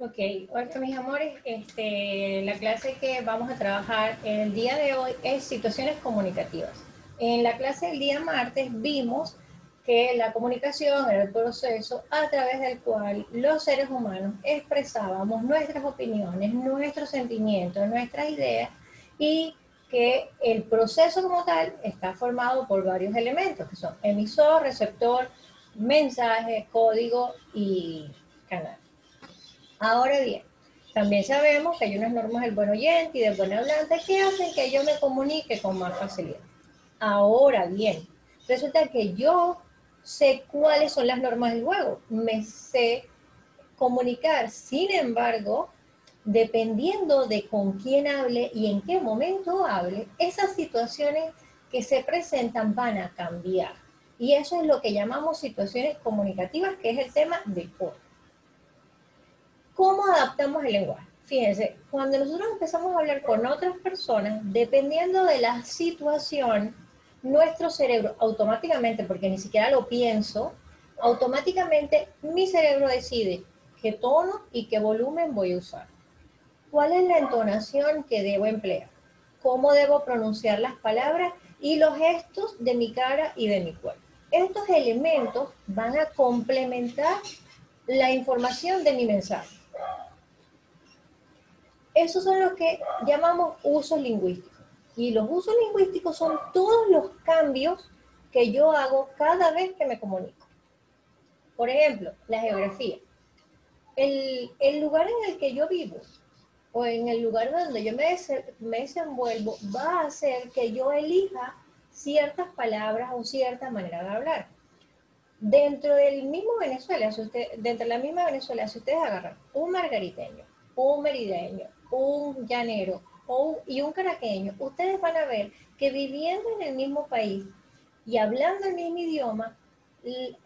Ok, bueno, mis amores, la clase que vamos a trabajar el día de hoy es situaciones comunicativas. En la clase del día martes vimos que la comunicación era el proceso a través del cual los seres humanos expresábamos nuestras opiniones, nuestros sentimientos, nuestras ideas y que el proceso como tal está formado por varios elementos que son emisor, receptor, mensaje, código y canal. Ahora bien, también sabemos que hay unas normas del buen oyente y del buen hablante que hacen que yo me comunique con más facilidad. Ahora bien, resulta que yo sé cuáles son las normas del juego, me sé comunicar, sin embargo, dependiendo de con quién hable y en qué momento hable, esas situaciones que se presentan van a cambiar. Y eso es lo que llamamos situaciones comunicativas, que es el tema de hoy. ¿Cómo adaptamos el lenguaje? Fíjense, cuando nosotros empezamos a hablar con otras personas, dependiendo de la situación, nuestro cerebro automáticamente, porque ni siquiera lo pienso, automáticamente mi cerebro decide qué tono y qué volumen voy a usar. ¿Cuál es la entonación que debo emplear? ¿Cómo debo pronunciar las palabras y los gestos de mi cara y de mi cuerpo? Estos elementos van a complementar la información de mi mensaje. Esos son los que llamamos usos lingüísticos. Y los usos lingüísticos son todos los cambios que yo hago cada vez que me comunico. Por ejemplo, la geografía. El lugar en el que yo vivo o en el lugar donde yo me desenvuelvo va a hacer que yo elija ciertas palabras o cierta manera de hablar. Dentro del mismo Venezuela, dentro de la misma Venezuela, si ustedes agarran un margariteño, un merideño, un llanero y un caraqueño, ustedes van a ver que viviendo en el mismo país y hablando el mismo idioma,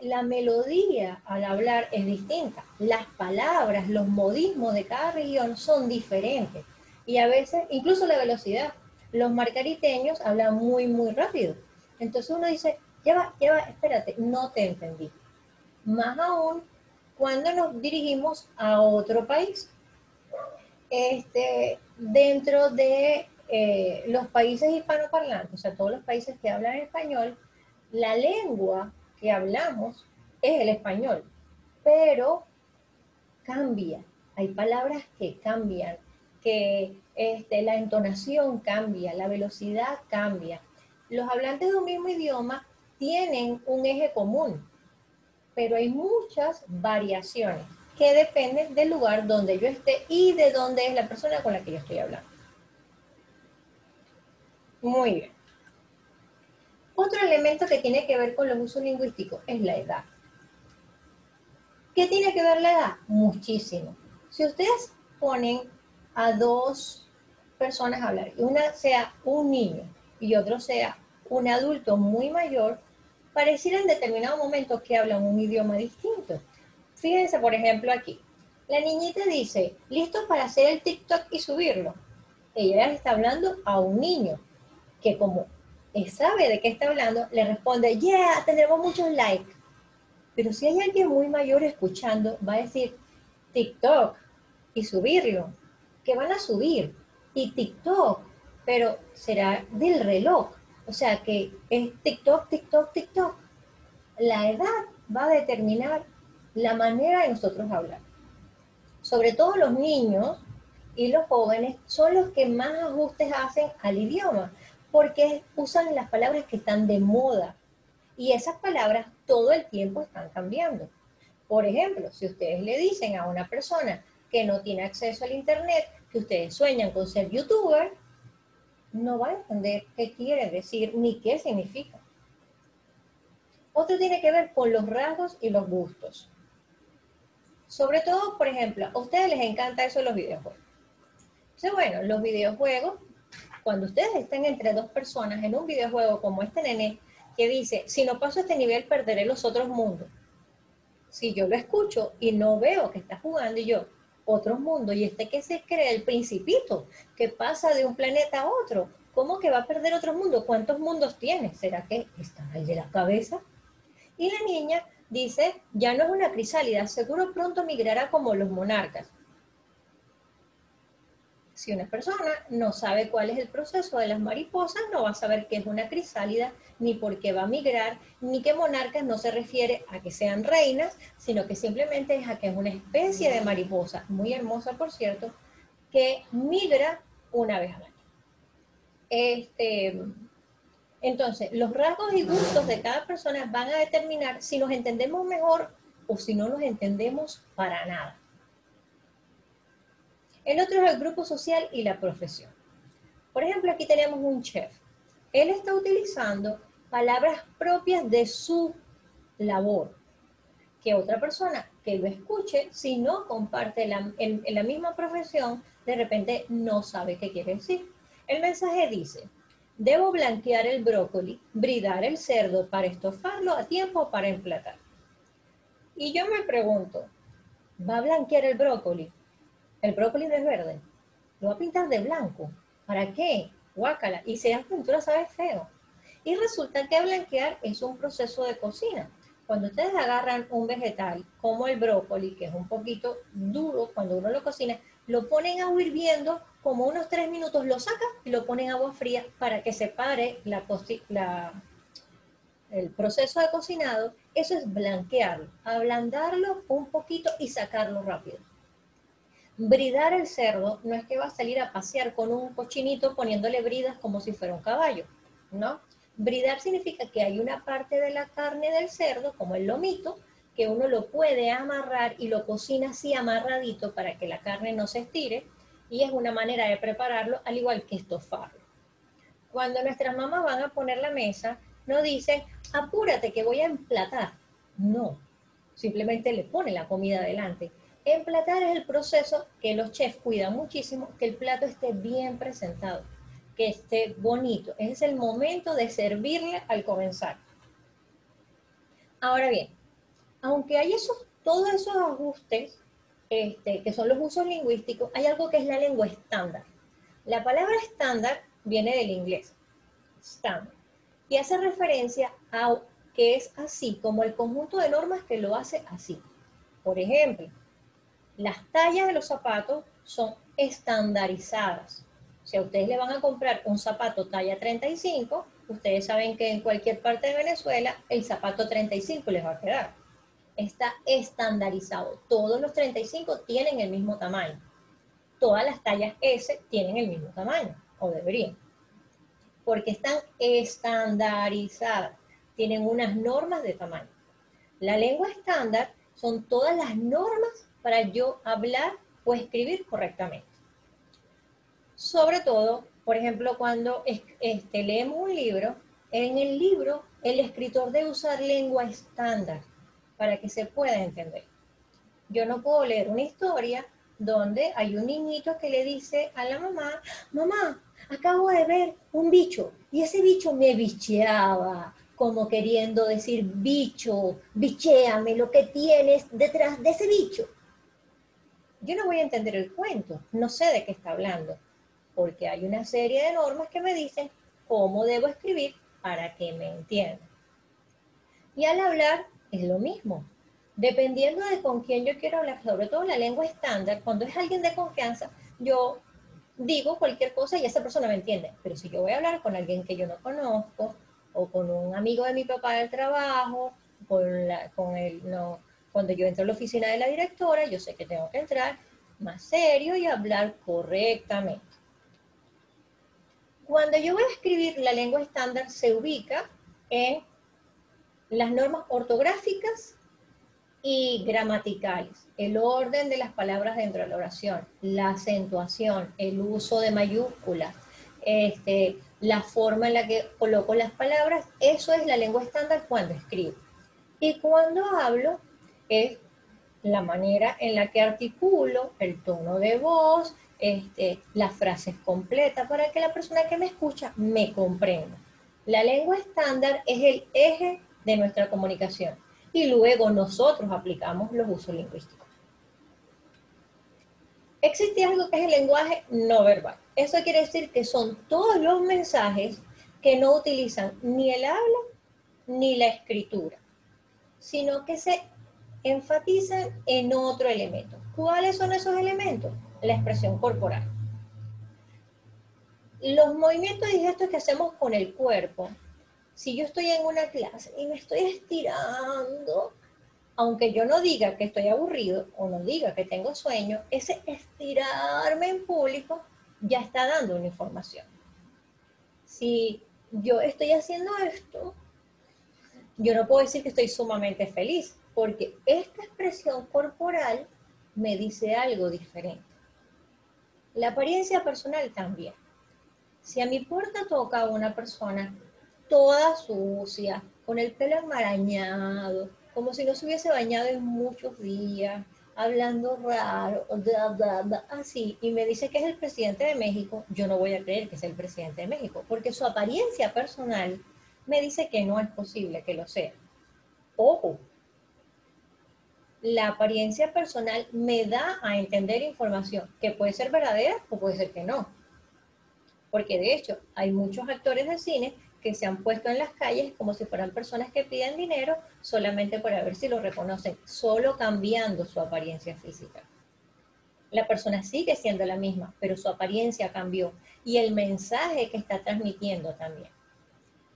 la melodía al hablar es distinta. Las palabras, los modismos de cada región son diferentes. Y a veces, incluso la velocidad. Los margariteños hablan muy, muy rápido. Entonces uno dice, espérate, no te entendí. Más aún cuando nos dirigimos a otro país. Dentro de los países hispanoparlantes, o sea, todos los países que hablan español, la lengua que hablamos es el español, pero cambia. Hay palabras que cambian, que la entonación cambia, la velocidad cambia. Los hablantes de un mismo idioma tienen un eje común, pero hay muchas variaciones que dependen del lugar donde yo esté y de dónde es la persona con la que yo estoy hablando. Muy bien. Otro elemento que tiene que ver con los usos lingüísticos es la edad. ¿Qué tiene que ver la edad? Muchísimo. Si ustedes ponen a dos personas a hablar, y una sea un niño y otro sea un adulto muy mayor, pareciera en determinado momento que hablan un idioma distinto. Fíjense, por ejemplo, aquí. La niñita dice, ¿listo para hacer el TikTok y subirlo? Ella le está hablando a un niño que como sabe de qué está hablando, le responde, yeah, tendremos muchos likes. Pero si hay alguien muy mayor escuchando, va a decir TikTok y subirlo. ¿Qué van a subir? Y TikTok, pero será del reloj. O sea que es TikTok, TikTok, TikTok. La edad va a determinar la manera de nosotros hablar. Sobre todo los niños y los jóvenes son los que más ajustes hacen al idioma, porque usan las palabras que están de moda. Y esas palabras todo el tiempo están cambiando. Por ejemplo, si ustedes le dicen a una persona que no tiene acceso al Internet, que ustedes sueñan con ser youtuber, no va a entender qué quiere decir ni qué significa. Otro tiene que ver con los rasgos y los gustos. Sobre todo, por ejemplo, a ustedes les encanta eso de los videojuegos. Entonces, bueno, los videojuegos, cuando ustedes estén entre dos personas en un videojuego como este nene que dice, si no paso este nivel perderé los otros mundos. Si yo lo escucho y no veo que está jugando y yo, otros mundos, y este que se cree el principito, que pasa de un planeta a otro, ¿cómo que va a perder otros mundos? ¿Cuántos mundos tiene? ¿Será que está el de la cabeza? Y la niña dice, ya no es una crisálida, seguro pronto migrará como los monarcas. Si una persona no sabe cuál es el proceso de las mariposas, no va a saber qué es una crisálida, ni por qué va a migrar, ni que monarcas no se refiere a que sean reinas, sino que simplemente es a que es una especie de mariposa, muy hermosa por cierto, que migra una vez al año. Entonces, los rasgos y gustos de cada persona van a determinar si nos entendemos mejor o si no nos entendemos para nada. El otro es el grupo social y la profesión. Por ejemplo, aquí tenemos un chef. Él está utilizando palabras propias de su labor, que otra persona que lo escuche, si no comparte en la misma profesión, de repente no sabe qué quiere decir. El mensaje dice: debo blanquear el brócoli, bridar el cerdo para estofarlo a tiempo para emplatar. Y yo me pregunto, ¿va a blanquear el brócoli? El brócoli no es verde. Lo va a pintar de blanco. ¿Para qué? Guácala. Y si es pintura sabe feo. Y resulta que blanquear es un proceso de cocina. Cuando ustedes agarran un vegetal como el brócoli, que es un poquito duro cuando uno lo cocina, lo ponen a hirviendo como unos 3 minutos, lo sacan y lo ponen en agua fría para que se pare el proceso de cocinado. Eso es blanquearlo, ablandarlo un poquito y sacarlo rápido. Bridar el cerdo no es que va a salir a pasear con un cochinito poniéndole bridas como si fuera un caballo, ¿no? Bridar significa que hay una parte de la carne del cerdo, como el lomito, que uno lo puede amarrar y lo cocina así amarradito para que la carne no se estire, y es una manera de prepararlo al igual que estofarlo. Cuando nuestras mamás van a poner la mesa, no dicen, apúrate que voy a emplatar. No, simplemente le ponen la comida adelante. Emplatar es el proceso que los chefs cuidan muchísimo, que el plato esté bien presentado, que esté bonito. Ese es el momento de servirle al comenzar. Ahora bien, aunque hay todos esos ajustes, que son los usos lingüísticos, hay algo que es la lengua estándar. La palabra estándar viene del inglés, estándar, y hace referencia a que es así, como el conjunto de normas que lo hace así. Por ejemplo, las tallas de los zapatos son estandarizadas. Si a ustedes le van a comprar un zapato talla 35, ustedes saben que en cualquier parte de Venezuela el zapato 35 les va a quedar. Está estandarizado. Todos los 35 tienen el mismo tamaño. Todas las tallas S tienen el mismo tamaño, o deberían, porque están estandarizadas. Tienen unas normas de tamaño. La lengua estándar son todas las normas para yo hablar o escribir correctamente. Sobre todo, por ejemplo, cuando leemos un libro, en el libro el escritor debe usar lengua estándar para que se pueda entender. Yo no puedo leer una historia donde hay un niñito que le dice a la mamá, mamá, acabo de ver un bicho y ese bicho me bicheaba, como queriendo decir, bicho, bichéame lo que tienes detrás de ese bicho. Yo no voy a entender el cuento, no sé de qué está hablando, porque hay una serie de normas que me dicen cómo debo escribir para que me entiendan. Y al hablar es lo mismo. Dependiendo de con quién yo quiero hablar, sobre todo la lengua estándar, cuando es alguien de confianza, yo digo cualquier cosa y esa persona me entiende. Pero si yo voy a hablar con alguien que yo no conozco, o con un amigo de mi papá del trabajo, cuando yo entro a la oficina de la directora, yo sé que tengo que entrar más serio y hablar correctamente. Cuando yo voy a escribir, la lengua estándar se ubica en las normas ortográficas y gramaticales, el orden de las palabras dentro de la oración, la acentuación, el uso de mayúsculas, la forma en la que coloco las palabras, eso es la lengua estándar cuando escribo. Y cuando hablo es la manera en la que articulo, el tono de voz, las frases completas para que la persona que me escucha me comprenda. La lengua estándar es el eje de nuestra comunicación y luego nosotros aplicamos los usos lingüísticos. Existe algo que es el lenguaje no verbal. Eso quiere decir que son todos los mensajes que no utilizan ni el habla ni la escritura, sino que se enfatizan en otro elemento. ¿Cuáles son esos elementos? La expresión corporal. Los movimientos y gestos que hacemos con el cuerpo, si yo estoy en una clase y me estoy estirando, aunque yo no diga que estoy aburrido o no diga que tengo sueño, ese estirarme en público ya está dando una información. Si yo estoy haciendo esto, yo no puedo decir que estoy sumamente feliz, porque esta expresión corporal me dice algo diferente. La apariencia personal también. Si a mi puerta toca una persona toda sucia, con el pelo enmarañado, como si no se hubiese bañado en muchos días, hablando raro, así, y me dice que es el presidente de México, yo no voy a creer que es el presidente de México, porque su apariencia personal me dice que no es posible que lo sea. Ojo, la apariencia personal me da a entender información que puede ser verdadera o puede ser que no. Porque de hecho hay muchos actores de cine que se han puesto en las calles como si fueran personas que piden dinero solamente para ver si lo reconocen, solo cambiando su apariencia física. La persona sigue siendo la misma, pero su apariencia cambió y el mensaje que está transmitiendo también.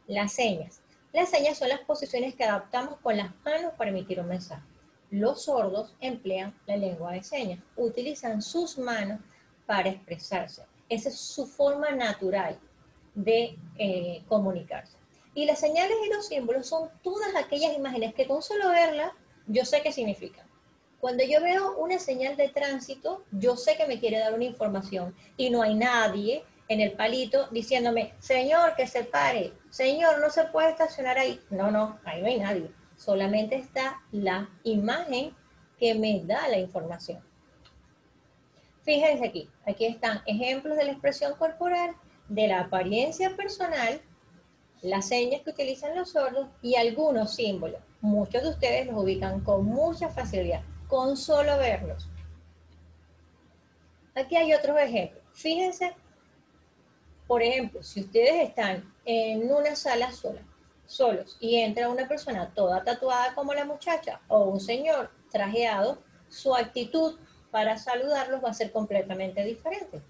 Las señas. Las señas son las posiciones que adaptamos con las manos para emitir un mensaje. Los sordos emplean la lengua de señas, utilizan sus manos para expresarse. Esa es su forma natural de comunicarse. Y las señales y los símbolos son todas aquellas imágenes que con solo verlas yo sé qué significan. Cuando yo veo una señal de tránsito, yo sé que me quiere dar una información y no hay nadie en el palito diciéndome, señor, que se pare, señor, no se puede estacionar ahí. No, ahí no hay nadie. Solamente está la imagen que me da la información. Fíjense aquí están ejemplos de la expresión corporal, de la apariencia personal, las señas que utilizan los sordos y algunos símbolos. Muchos de ustedes los ubican con mucha facilidad, con solo verlos. Aquí hay otros ejemplos. Fíjense, por ejemplo, si ustedes están en una sala solos, y entra una persona toda tatuada como la muchacha o un señor trajeado, su actitud para saludarlos va a ser completamente diferente.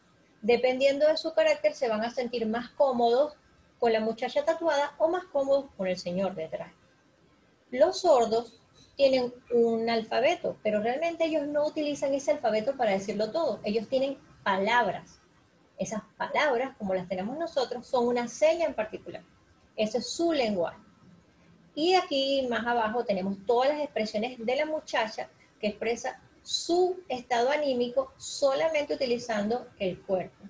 Dependiendo de su carácter, se van a sentir más cómodos con la muchacha tatuada o más cómodos con el señor detrás. Los sordos tienen un alfabeto, pero realmente ellos no utilizan ese alfabeto para decirlo todo. Ellos tienen palabras. Esas palabras, como las tenemos nosotros, son una seña en particular. Ese es su lenguaje. Y aquí más abajo tenemos todas las expresiones de la muchacha que expresa su estado anímico solamente utilizando el cuerpo.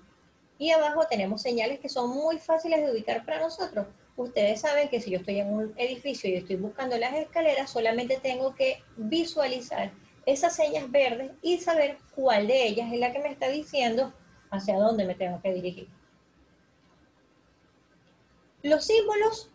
Y abajo tenemos señales que son muy fáciles de ubicar para nosotros. Ustedes saben que si yo estoy en un edificio y estoy buscando las escaleras, solamente tengo que visualizar esas señas verdes y saber cuál de ellas es la que me está diciendo hacia dónde me tengo que dirigir. Los símbolos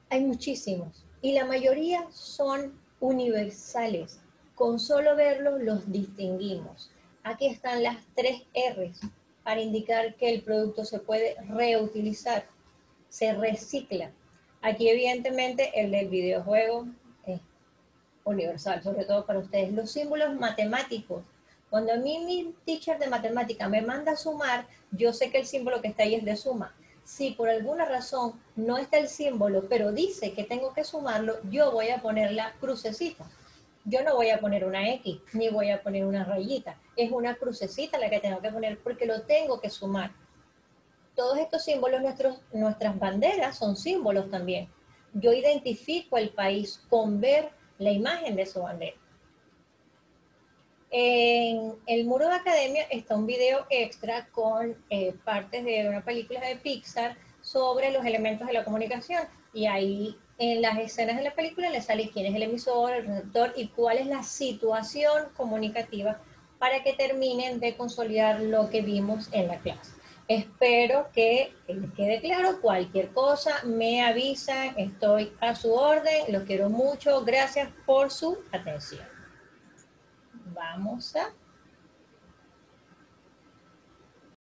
hay muchísimos y la mayoría son universales. Con solo verlos los distinguimos. Aquí están las 3 R's para indicar que el producto se puede reutilizar, se recicla. Aquí evidentemente el del videojuego es universal, sobre todo para ustedes. Los símbolos matemáticos. Cuando a mí mi teacher de matemática me manda a sumar, yo sé que el símbolo que está ahí es de suma. Si por alguna razón no está el símbolo, pero dice que tengo que sumarlo, yo voy a poner la crucecita. Yo no voy a poner una X, ni voy a poner una rayita. Es una crucecita la que tengo que poner porque lo tengo que sumar. Todos estos símbolos, nuestras banderas son símbolos también. Yo identifico el país con ver la imagen de su bandera. En el muro de academia está un video extra con partes de una película de Pixar sobre los elementos de la comunicación. Y ahí en las escenas de la película le sale quién es el emisor, el receptor y cuál es la situación comunicativa para que terminen de consolidar lo que vimos en la clase. Espero que les quede claro. Cualquier cosa me avisan, estoy a su orden, los quiero mucho, gracias por su atención. Vamos a